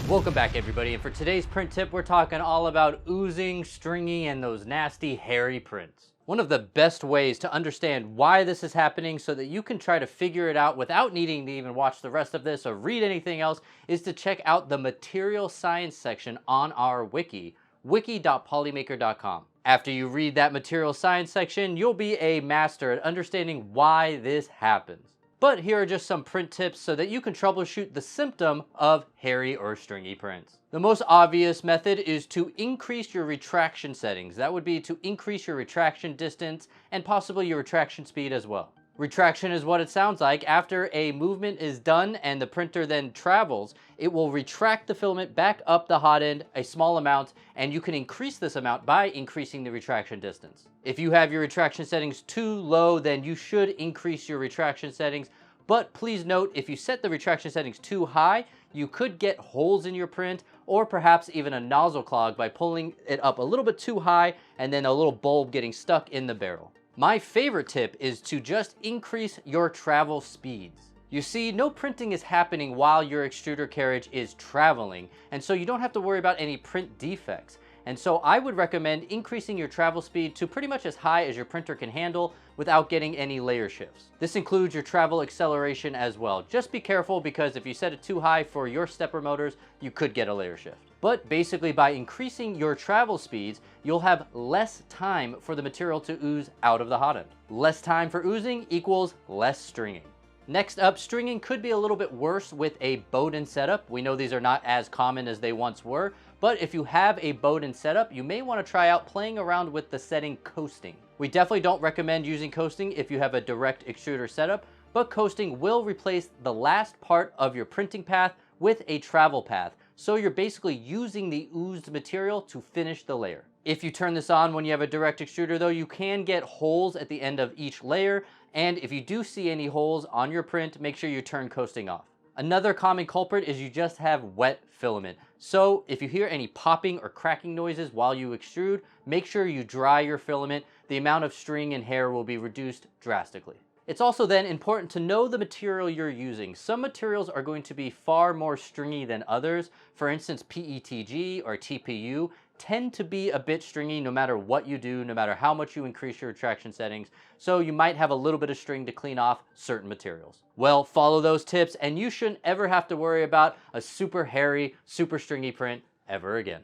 Welcome back everybody, and for today's print tip we're talking all about oozing, stringy, and those nasty hairy prints. One of the best ways to understand why this is happening so that you can try to figure it out without needing to even watch the rest of this or read anything else is to check out the material science section on our wiki, wiki.polymaker.com. After you read that material science section, you'll be a master at understanding why this happens. But here are just some print tips so that you can troubleshoot the symptom of hairy or stringy prints. The most obvious method is to increase your retraction settings. That would be to increase your retraction distance and possibly your retraction speed as well. Retraction is what it sounds like. After a movement is done and the printer then travels, it will retract the filament back up the hot end a small amount, and you can increase this amount by increasing the retraction distance. If you have your retraction settings too low, then you should increase your retraction settings. But please note, if you set the retraction settings too high, you could get holes in your print or perhaps even a nozzle clog by pulling it up a little bit too high and then a little bulb getting stuck in the barrel. My favorite tip is to just increase your travel speeds. You see, no printing is happening while your extruder carriage is traveling, and so you don't have to worry about any print defects. And so I would recommend increasing your travel speed to pretty much as high as your printer can handle without getting any layer shifts. This includes your travel acceleration as well. Just be careful, because if you set it too high for your stepper motors, you could get a layer shift. But basically, by increasing your travel speeds, you'll have less time for the material to ooze out of the hot end. Less time for oozing equals less stringing. Next up, stringing could be a little bit worse with a Bowden setup. We know these are not as common as they once were, but if you have a Bowden setup, you may want to try out playing around with the setting coasting. We definitely don't recommend using coasting if you have a direct extruder setup, but coasting will replace the last part of your printing path with a travel path. So you're basically using the oozed material to finish the layer. If you turn this on when you have a direct extruder though, you can get holes at the end of each layer. And if you do see any holes on your print, make sure you turn coasting off. Another common culprit is you just have wet filament. So if you hear any popping or cracking noises while you extrude, make sure you dry your filament. The amount of string and hair will be reduced drastically. It's also then important to know the material you're using. Some materials are going to be far more stringy than others. For instance, PETG or TPU tend to be a bit stringy no matter what you do, no matter how much you increase your retraction settings. So you might have a little bit of string to clean off certain materials. Well, follow those tips and you shouldn't ever have to worry about a super hairy, super stringy print ever again.